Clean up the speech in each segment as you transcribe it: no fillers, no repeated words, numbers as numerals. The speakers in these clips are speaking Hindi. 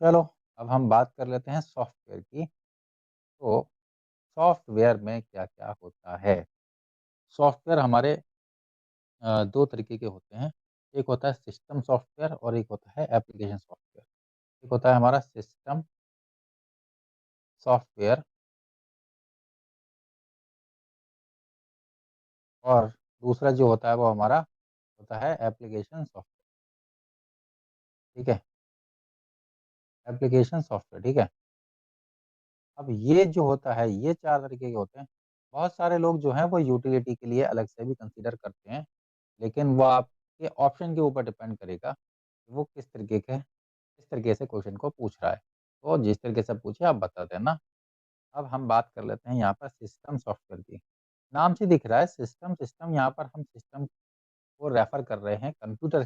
चलो, अब हम बात कर लेते हैं सॉफ्टवेयर की। तो सॉफ्टवेयर में क्या-क्या होता है? सॉफ्टवेयर हमारे 2 तरीके के होते हैं। एक होता है सिस्टम सॉफ्टवेयर और एक होता है एप्लीकेशन सॉफ्टवेयर। एक होता है हमारा सिस्टम सॉफ्टवेयर और दूसरा जो होता है वो हमारा होता है एप्लीकेशन सॉफ्टवेयर, ठीक है? एप्लीकेशन सॉफ्टवेयर, ठीक है? अब ये जो होता है, ये 4 तरीके के होते हैं। बहुत सारे लोग जो हैं वो यूटिलिटी के लिए अलग से भी कंसीडर करते हैं, लेकिन वो आपके ऑप्शन के ऊपर डिपेंड करेगा, कि वो किस तरीके से क्वेश्चन को पूछ रहा है। तो जिस तरीके से पूछे आप बता देना। अब हम बात कर लेते हैं यहाँ पर सिस्टम सॉफ्टवेयर की। नाम से दिख रहा है सिस्टम, सिस्टम यहाँ पर हम सिस्टम को रेफ़र कर रहे हैं कंप्यूटर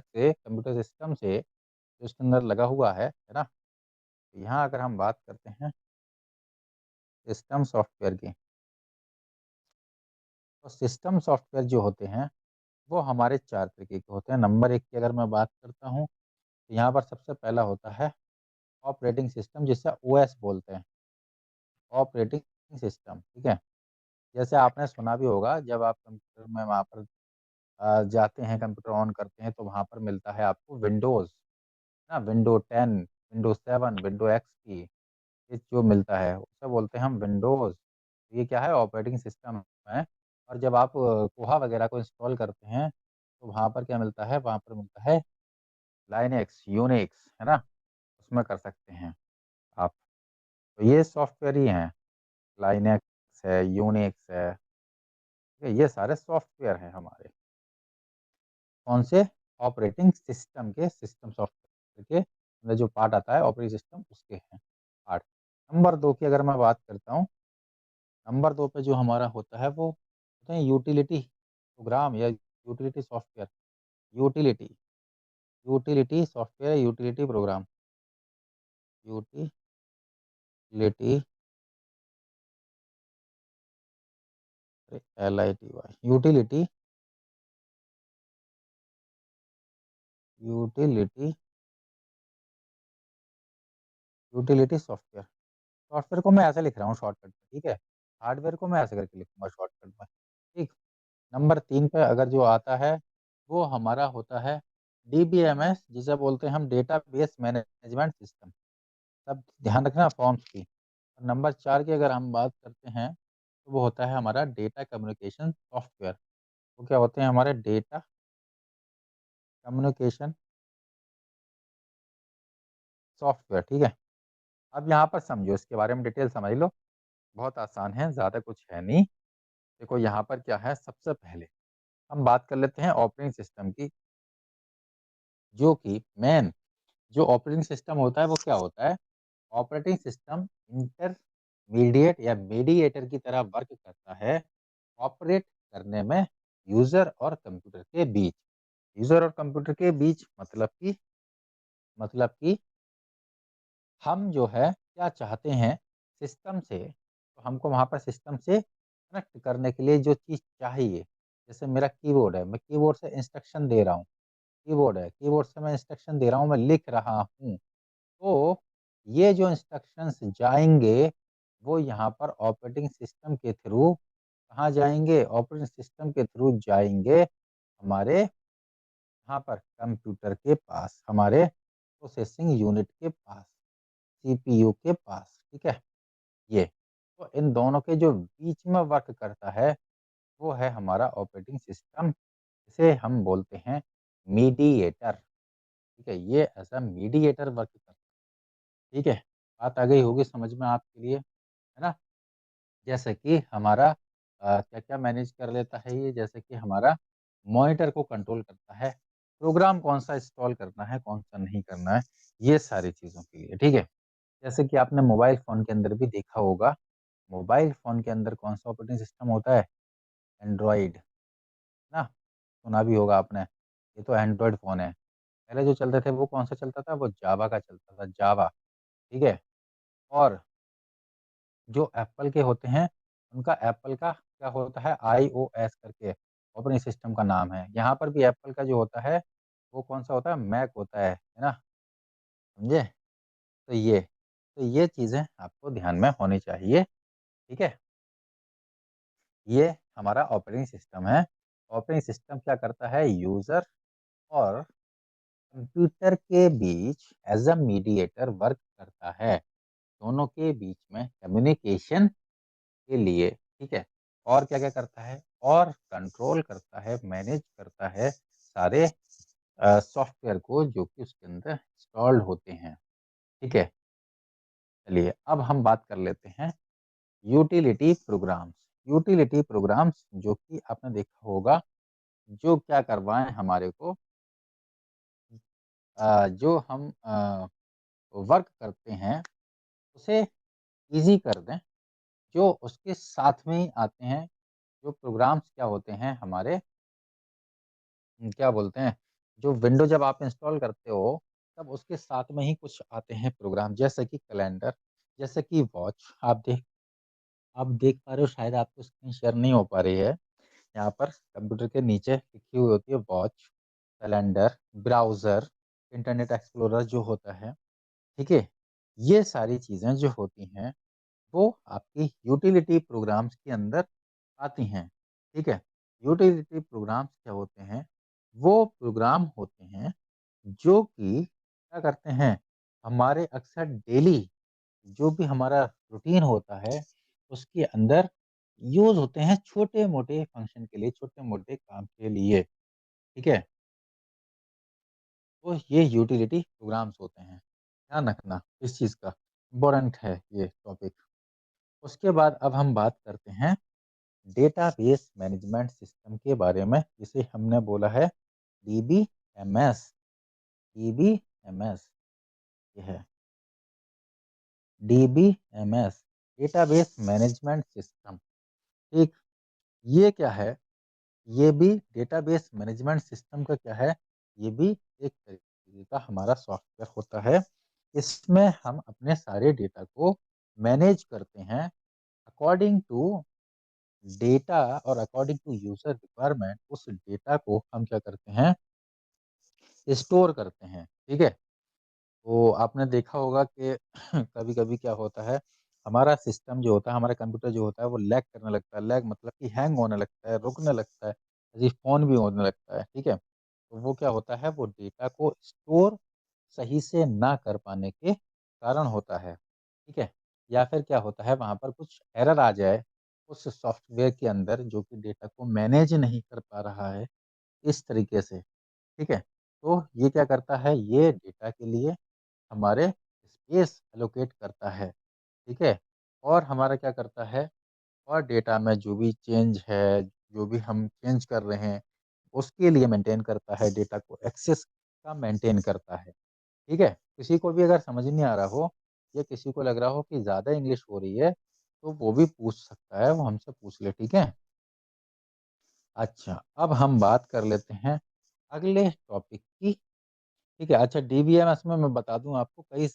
सिस्टम से जो उसके अंदर लगा हुआ है ना? तो यहाँ अगर हम बात करते हैं सिस्टम सॉफ्टवेयर की, तो सिस्टम सॉफ्टवेयर जो होते हैं, वो हमारे 4 तरीके के होते हैं। नंबर 1 की अगर मैं बात करता हूँ, तो यहाँ पर सबसे पहला होता है ऑपरेटिंग सिस्टम जिसे ओएस बोलते हैं, ऑपरेटिंग सिस्टम, ठीक है? जैसे आपने सुना भी होगा जब आप कंप्यूटर में वहाँ पर जाते हैं, कंप्यूटर ऑन करते हैं तो वहाँ पर मिलता है आपको विंडोज़, ना विंडो 10, विंडो 7, विंडो एक्सपी, ये जो मिलता है उसे बोलते हैं हम विंडोज़। ये क्या है ऑपरेटिंग सिस्टम है। और जब आप कोहा वगैरह को इंस्टॉल करते हैं तो वहाँ पर क्या मिलता है, वहाँ पर मिलता है लाइनक्स, यूनिक्स, है ना? उसमें कर सकते हैं आप। तो ये सॉफ्टवेयर ही हैं, लाइनक्स है, यूनिक्स है, ठीक है? ये सारे सॉफ्टवेयर हैं हमारे। कौन से? ऑपरेटिंग सिस्टम के, सिस्टम सॉफ्टवेयर के अंदर जो पार्ट आता है ऑपरेटिंग सिस्टम उसके हैं पार्ट। नंबर 2 की अगर मैं बात करता हूँ, नंबर 2 पे जो हमारा होता है वो होते हैं यूटिलिटी प्रोग्राम या utility software. Utility, utility software, utility programme, utility, LITY, utility, utility, utility software. Software को मैं ऐसे लिख रहा हूँ शॉर्टकट में, ठीक है? हार्डवेयर को मैं ऐसे करके लिखूँगा शॉर्टकट में, ठीक? नंबर 3 पे अगर जो आता है, वो हमारा होता है DBMS जिसे बोलते हैं हम डेटाबेस मैनेजमेंट सिस्टम। सब ध्यान रखना फॉर्म्स की। नंबर 4 की अगर हम बात करते हैं, तो वो होता है हमारा डेटा कम्युनिकेशन सॉफ्टवेयर। वो क्या होते हैं हमारे डेटा कम्युनिकेशन सॉफ्टवेयर, ठीक है? अब यहाँ पर समझो इसके बारे में डिटेल समझ लो, बहुत आसान है, ज़्यादा कुछ है नहीं। देखो यहाँ पर क्या है, सबसे पहले हम बात कर लेते हैं ऑपरेटिंग सिस्टम की, जो कि मेन जो ऑपरेटिंग सिस्टम होता है वो क्या होता है? ऑपरेटिंग सिस्टम इंटरमीडिएट या मीडिएटर की तरह वर्क करता है, ऑपरेट करने में यूज़र और कंप्यूटर के बीच। यूज़र और कंप्यूटर के बीच मतलब कि हम जो है क्या चाहते हैं सिस्टम से, तो हमको वहाँ पर सिस्टम से कनेक्ट करने के लिए जो चीज़ चाहिए, जैसे मेरा कीबोर्ड है, मैं कीबोर्ड से इंस्ट्रक्शन दे रहा हूँ, कीबोर्ड है, कीबोर्ड से मैं इंस्ट्रक्शन दे रहा हूँ, मैं लिख रहा हूँ। तो ये जो इंस्ट्रक्शंस जाएँगे, वो यहाँ पर ऑपरेटिंग सिस्टम के थ्रू कहाँ जाएँगे? ऑपरेटिंग सिस्टम के थ्रू जाएँगे हमारे यहाँ पर कंप्यूटर के पास, हमारे प्रोसेसिंग यूनिट के पास, CPU के पास, ठीक है? ये। तो इन दोनों के जो बीच में वर्क करता है, वो है हमारा ऑपरेटिंग सिस्टम, इसे हम बोलते हैं मीडिएटर, ठीक है? ये एज़ अ मीडिएटर वर्क करता है, ठीक है? बात आ गई होगी समझ में आपके लिए, है ना? जैसे कि हमारा क्या-क्या मैनेज कर लेता है ये, जैसे कि हमारा मॉनिटर को कंट्रोल करता है, प्रोग्राम कौन-सा इंस्टॉल करना है, कौन-सा नहीं करना है, ये सारी चीज़ों के लिए, ठीक है? जैसे कि आपने मोबाइल फ़ोन के अंदर भी देखा होगा, मोबाइल फ़ोन के अंदर कौन-सा ऑपरेटिंग सिस्टम होता है? एंड्रॉइड, ना? सुना भी होगा आपने, ये तो एंड्रॉइड फ़ोन है। पहले जो चलते थे वो कौन-सा चलता था? वो जावा का चलता था, जावा, ठीक है? और जो एप्पल के होते हैं, उनका एप्पल का क्या होता है iOS करके ऑपरेटिंग सिस्टम का नाम है। यहाँ पर भी एप्पल का जो होता है, वो कौन-सा होता है? मैक होता है ना? समझे? तो ये चीज़ें आपको ध्यान में होनी चाहिए, ठीक है? ये हमारा ऑपरेटिंग सिस्टम है। ऑपरेटिंग सिस्टम क्या करता है, यूज़र और कंप्यूटर के बीच एज़ अ मीडिएटर वर्क करता है। दोनों के बीच में कम्युनिकेशन के लिए, ठीक है? और क्या-क्या करता है, और कंट्रोल करता है, मैनेज करता है सारे सॉफ्टवेयर को जो कि उसके अंदर इंस्टॉल्ड होते हैं, ठीक है? चलिए अब हम बात कर लेते हैं यूटिलिटी प्रोग्राम्स। यूटिलिटी प्रोग्राम्स जो कि आपने देखा होगा, जो क्या करवाएँ हमारे को, जो हम वर्क करते हैं उसे ईज़ी कर दें। जो उसके साथ में ही आते हैं, जो प्रोग्राम्स क्या होते हैं हमारे, क्या बोलते हैं, जो विंडो जब आप इंस्टॉल करते हो, तब उसके साथ में ही कुछ आते हैं प्रोग्राम, जैसे कि कैलेंडर, जैसे कि वॉच। आप देख पा रहे हो, शायद आपको स्क्रीन शेयर नहीं हो पा रही है। यहाँ पर कंप्यूटर के नीचे लिखी हुई होती है watch, calendar, browser, internet explorer जो होता है, ठीक है? ये सारी चीज़ें जो होती हैं, वो आपकी यूटिलिटी प्रोग्राम्स के अंदर आती हैं, ठीक है? यूटिलिटी प्रोग्राम्स क्या होते हैं? वो प्रोग्राम होते हैं जो कि क्या करते हैं, हमारे अक्सर डेली जो भी हमारा रूटीन होता है, उसके अंदर यूज़ होते हैं छोटे-मोटे फंक्शन के लिए, छोटे-मोटे काम के लिए, ठीक है? तो ये यूटिलिटी प्रोग्राम्स होते हैं। ध्यान रखना इस चीज़ का, इम्पोर्टेंट है ये टॉपिक। उसके बाद अब हम बात करते हैं डेटाबेस मैनेजमेंट सिस्टम के बारे में, जिसे हमने बोला है डीबीएमएस। डीबीएमएस ये है, डीबीएमएस, डेटाबेस मैनेजमेंट सिस्टम, ठीक। ये क्या है? ये भी डेटाबेस मैनेजमेंट सिस्टम का क्या है? ये भी एक तरीके का हमारा सॉफ्टवेयर होता है। इसमें हम अपने सारे डेटा को मैनेज करते हैं अकॉर्डिंग टू डेटा, और अकॉर्डिंग टू यूज़र रिक्वायरमेंट उस डेटा को हम क्या करते हैं, स्टोर करते हैं, ठीक है? तो आपने देखा होगा कि कभी-कभी क्या होता है, हमारा सिस्टम जो होता है, हमारा कंप्यूटर जो होता है, वो लैग करने लगता है। लैग मतलब कि हैंग होने लगता है, रुकने लगता है, ऐसे ही फ़ोन भी होने लगता है, ठीक है? तो वो क्या होता है, वो डेटा को स्टोर सही से ना कर पाने के कारण होता है, ठीक है? या फिर क्या होता है, वहाँ पर कुछ एरर आ जाए उस सॉफ्टवेयर के अंदर जो कि डेटा को मैनेज नहीं कर पा रहा है इस तरीके से, ठीक है? तो ये क्या करता है, ये डेटा के लिए हमारे स्पेस एलोकेट करता है, ठीक है? और हमारा क्या करता है, और डेटा में जो भी चेंज है, जो भी हम चेंज कर रहे हैं, उसके लिए मेंटेन करता है, डेटा को एक्सेस का मेंटेन करता है, ठीक है? किसी को भी अगर समझ नहीं आ रहा हो, या किसी को लग रहा हो कि ज़्यादा इंग्लिश हो रही है, तो वो भी पूछ सकता है, वो हमसे पूछ ले, ठीक है? अच्छा, अब हम बात कर लेते हैं अगले टॉपिक की, ठीक है? अच्छा, डीबीएमएस में मैं बता दूँ आपको, कई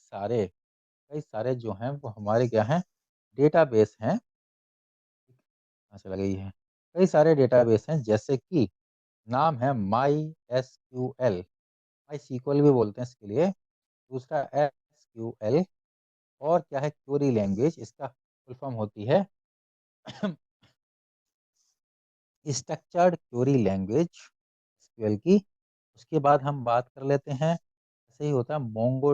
सारे जो हैं वो हमारे क्या हैं, डेटाबेस हैं। कहाँ चला गई है? कई सारे डेटाबेस हैं, जैसे कि नाम है माई एसक्यूएल भी बोलते हैं इसके लिए। दूसरा एसक्यूएल, और क्या है, क्वेरी लैंग्वेज, इसका फुल फॉर्म होती है स्ट्रक्चर्ड क्वेरी लैंग्वेज एसक्यूएल की। उसके बाद हम बात कर लेते हैं, ऐसे ही होता है मोंगो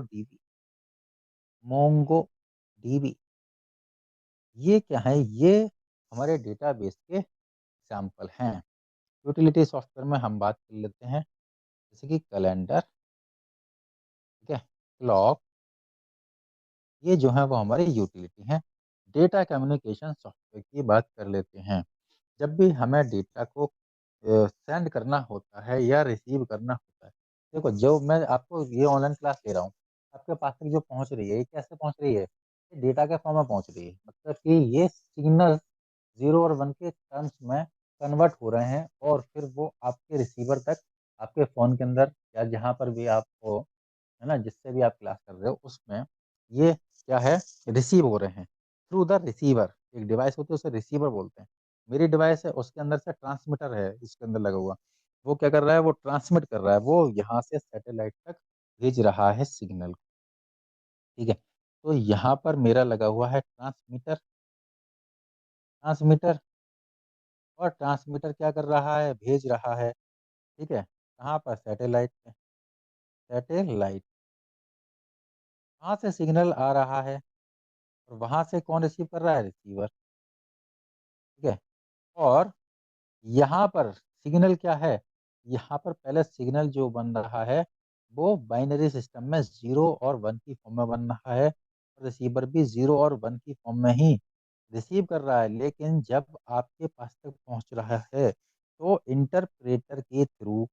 डीबी। ये क्या है, ये हमारे डेटाबेस के एग्जाम्पल हैं। यूटिलिटी सॉफ्टवेयर में हम बात कर लेते हैं, जैसे कि कैलेंडर, ठीक है, क्लॉक, ये जो है वो हमारी यूटिलिटी हैं। डेटा कम्युनिकेशन सॉफ्टवेयर की बात कर लेते हैं। जब भी हमें डेटा को सेंड करना होता है या रिसीव करना होता है, देखो जो मैं आपको ये ऑनलाइन क्लास ले रहा हूँ, आपके पास तक जो पहुँच रही है, ये कैसे पहुँच रही है? ये डेटा के फॉर्म में पहुँच रही है। मतलब कि ये सिग्नल 0 और 1 के टर्म्स में कन्वर्ट हो रहे हैं, और फिर वो आपके रिसीवर तक, आपके फ़ोन के अंदर, या जहाँ पर भी आप हो, है ना? जिससे भी आप क्लास कर रहे हो, उसमें ये क्या है, रिसीव हो रहे हैं थ्रू द रिसीवर। एक डिवाइस होती है, उसे रिसीवर बोलते हैं। मेरी डिवाइस है, उसके अंदर से ट्रांसमीटर है इसके अंदर लगा हुआ। वो क्या कर रहा है, वो ट्रांसमिट कर रहा है, वो यहाँ से सैटेलाइट तक भेज रहा है सिग्नल, ठीक है? तो यहाँ पर मेरा लगा हुआ है ट्रांसमीटर, ट्रांसमीटर और ट्रांसमीटर क्या कर रहा है? भेज रहा है, ठीक है? कहाँ पर? सैटेलाइट पे। सैटेलाइट, वहाँ से सिग्नल आ रहा है और वहाँ से कौन रिसीव कर रहा है? रिसीवर, ठीक है? और यहाँ पर सिग्नल क्या है? यहाँ पर पहले सिग्नल जो बन रहा है वो बाइनरी सिस्टम में 0 और 1 की फॉर्म में बन रहा है, और रिसीवर भी 0 और 1 की फॉर्म में ही रिसीव कर रहा है। लेकिन जब आपके पास तक पहुंच रहा है तो इंटरप्रेटर के थ्रू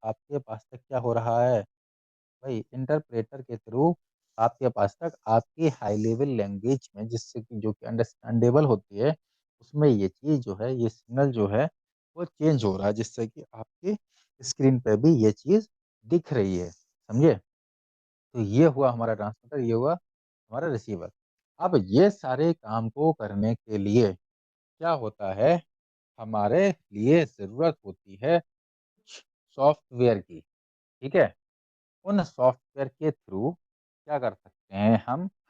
आपके पास तक क्या हो रहा है भाई? इंटरप्रेटर के थ्रू आपके पास तक आपकी हाई लेवल लैंग्वेज में, जिससे कि जो कि अंडरस्टैंडेबल होती है, उसमें ये चीज जो है, ये सिग्नल जो है वो चेंज हो रहा है, जिससे कि आपके स्क्रीन पे भी ये चीज दिख रही है। समझे? तो ये हुआ हमारा ट्रांसमीटर, ये हुआ हमारा रिसीवर। अब ये सारे काम को करने के लिए क्या होता है? हमारे लिए जरूरत होती है कुछ सॉफ्टवेयर की, ठीक है? उन सॉफ्टवेयर के थ्रू क्या कर सकते हैं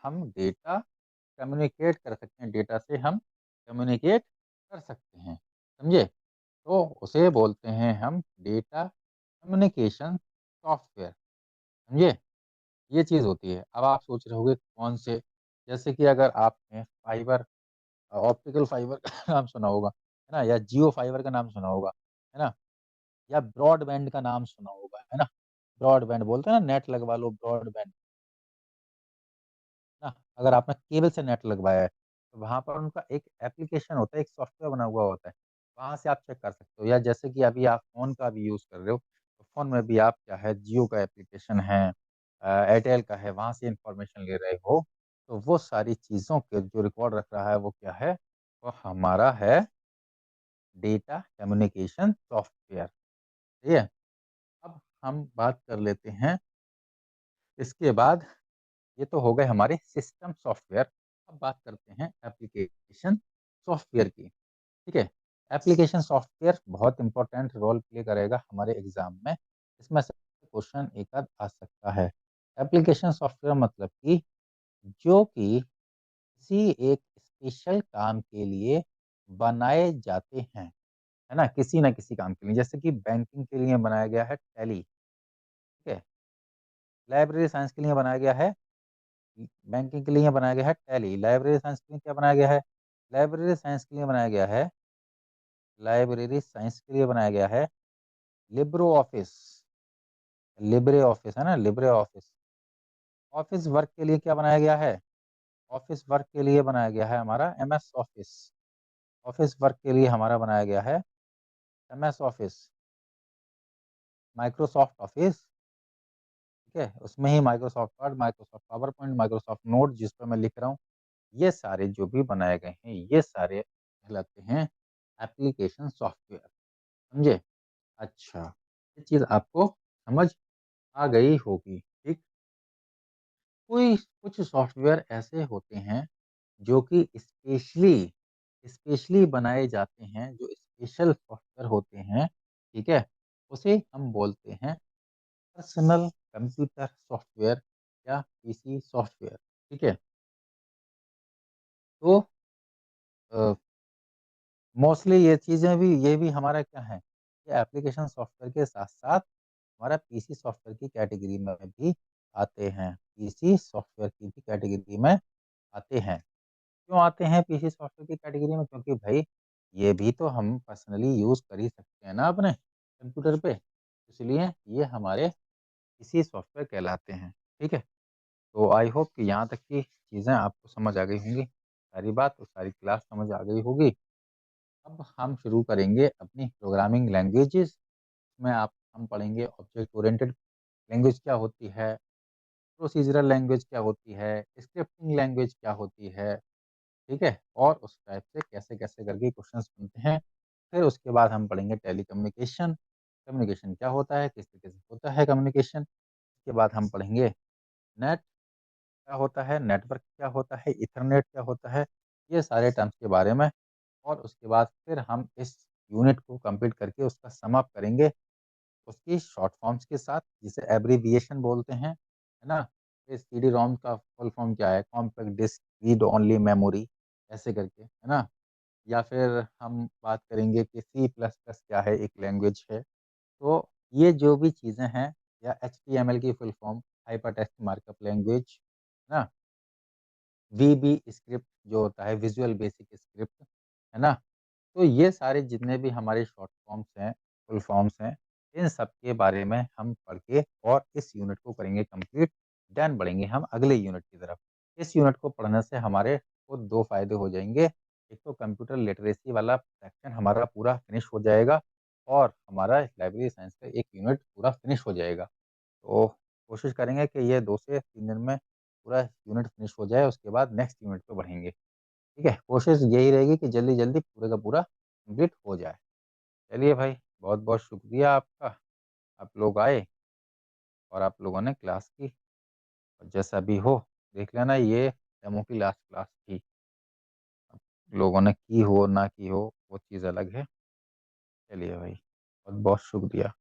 हम डेटा कम्युनिकेट कर सकते हैं, डेटा से हम कम्युनिकेट कर सकते हैं। समझे? तो उसे बोलते हैं हम डेटा कम्युनिकेशन सॉफ्टवेयर। समझे? ये चीज़ होती है। अब आप सोच रहे होंगे कौन से, जैसे कि अगर आपने फाइबर, ऑप्टिकल फाइबर का नाम सुना होगा, है ना? या जियो फाइबर का नाम सुना होगा, है ना? या ब्रॉडबैंड का नाम सुना होगा, है ना? ब्रॉडबैंड बोलते हैं ना, नेट लगवा लो ब्रॉडबैंड, ना? अगर आपने केबल से नेट लगवाया है तो वहां पर उनका एक एप्लीकेशन होता है, एक सॉफ्टवेयर बना हुआ होता है, वहां से आप चेक कर सकते हो। या जैसे कि अभी आप फोन का भी यूज कर रहे हो, तो फोन में भी आप क्या है, जियो का एप्लीकेशन है, एयरटेल का है, वहां से इंफॉर्मेशन ले रहे हो, तो वो सारी चीजों के जो रिकॉर्ड रख रहा है वो क्या है? वो हमारा है डेटा कम्युनिकेशन सॉफ्टवेयर। ठीक है? अब हम बात कर लेते हैं इसके बाद, ये तो हो गए हमारे सिस्टम सॉफ्टवेयर। अब बात करते हैं एप्लीकेशन सॉफ्टवेयर की, ठीक है? एप्लीकेशन सॉफ्टवेयर बहुत इंपॉर्टेंट रोल प्ले करेगा हमारे एग्जाम में, इसमें से क्वेश्चन एक आध आ सकता है। एप्लीकेशन सॉफ्टवेयर मतलब कि जो कि किसी एक स्पेशल काम के लिए बनाए जाते हैं, है ना? किसी ना किसी काम के लिए, जैसे कि बैंकिंग के लिए बनाया गया है टैली, ठीक है? लाइब्रेरी साइंस के लिए बनाया गया है, बैंकिंग के लिए बनाया गया है टैली। लाइब्रेरी साइंस के लिए क्या बनाया गया है? लाइब्रेरी साइंस के लिए बनाया गया है, लाइब्रेरी साइंस के लिए बनाया गया है लिब्रो ऑफिस। लिब्रे ऑफिस है ना, लिब्रे ऑफिस। ऑफिस वर्क के लिए क्या बनाया गया है? ऑफिस वर्क के लिए बनाया गया है हमारा M S office. Office work के लिए हमारा बनाया गया है M S office. Microsoft office, ठीक है? उसमें ही Microsoft word, Microsoft PowerPoint, Microsoft note जिस पर मैं लिख रहा हूँ, ये सारे जो भी बनाए गए हैं, ये सारे कहलाते हैं एप्लीकेशन सॉफ्टवेयर। समझे? अच्छा, ये चीज आपको समझ आ गई होगी, ठीक? कोई कुछ सॉफ्टवेयर ऐसे होते हैं जो कि स्पेशली स्पेशली बनाए जाते हैं, जो स्पेशल सॉफ्टवेयर होते हैं, ठीक है? उसे हम बोलते हैं पर्सनल कंप्यूटर सॉफ्टवेयर या पीसी सॉफ्टवेयर, ठीक है? तो मोस्टली ये भी हमारा क्या है, ये एप्लीकेशन सॉफ्टवेयर के साथ साथ हमारा पीसी सॉफ्टवेयर की कैटेगरी में भी आते हैं। पीसी सॉफ्टवेयर की भी कैटेगरी में आते हैं। क्यों आते हैं पीसी सॉफ्टवेयर की कैटेगरी में? क्योंकि भाई ये भी तो हम पर्सनली यूज कर ही सकते हैं ना अपने कंप्यूटर पे, इसलिए ये हमारे पीसी सॉफ्टवेयर कहलाते हैं। ठीक है? तो आई होप कि यहाँ तक की चीज़ें आपको समझ आ गई होंगी, सारी बात तो सारी क्लास समझ आ गई होगी। अब हम शुरू करेंगे अपनी प्रोग्रामिंग लैंग्वेजेस में। आप हम पढ़ेंगे ऑब्जेक्ट ओरिएंटेड लैंग्वेज क्या होती है, प्रोसीजरल लैंग्वेज क्या होती है, स्क्रिप्टिंग लैंग्वेज क्या होती है, ठीक है? और उस टाइप से कैसे कैसे करके क्वेश्चंस बनते हैं। फिर उसके बाद हम पढ़ेंगे टेली कम्युनिकेशन। कम्युनिकेशन क्या होता है, किस तरीके से होता है कम्युनिकेशन। उसके बाद हम पढ़ेंगे नेट क्या होता है, नेटवर्क क्या होता है, इथरनेट क्या होता है, ये सारे टर्म्स के बारे में। और उसके बाद फिर हम इस यूनिट को कंप्लीट करके उसका सम अप करेंगे उसकी शॉर्ट फॉर्म्स के साथ, जिसे एब्रिविएशन बोलते हैं, है ना? ये सीडी-रोम का फुल फॉर्म क्या है? Compact disc read only memory ऐसे करके, है ना? या फिर हम बात करेंगे कि सी प्लस प्लस क्या है, एक लैंग्वेज है। तो ये जो भी चीज़ें हैं या एचटीएमएल की full form hyper text markup language, है ना? वीबी स्क्रिप्ट जो होता है विज़ुअल बेसिक स्क्रिप्ट, है ना? तो ये सारे जितने भी हमारे शॉर्ट फॉर्म्स हैं, फुल फॉर्म्स हैं, इन सब के बारे में हम पढ़ के और इस यूनिट को करेंगे कंप्लीट, देन बढ़ेंगे हम अगले यूनिट की तरफ। इस यूनिट को पढ़ने से हमारे को 2 फ़ायदे हो जाएँगे, एक तो कंप्यूटर लिटरेसी वाला सेक्शन हमारा पूरा फिनिश हो जाएगा और हमारा लाइब्रेरी साइंस का एक यूनिट पूरा फिनिश हो जाएगा। तो कोशिश करेंगे कि ये 2 से 3 दिन में पूरा यूनिट फिनिश हो जाए, उसके बाद नेक्स्ट यूनिट पे बढ़ेंगे। ठीक है? कोशिश यही रहेगी कि जल्दी-जल्दी पूरे का पूरा कंप्लीट हो जाए। चलिए भाई, बहुत-बहुत शुक्रिया आपका। आप लोग आए और आप लोगों ने क्लास की और जैसा भी हो देख लेना ये डेमो की लास्ट क्लास थी। अब लोगों ने की हो ना की हो वो चीज़ अलग है। चलिए भाई, बहुत-बहुत शुक्रिया।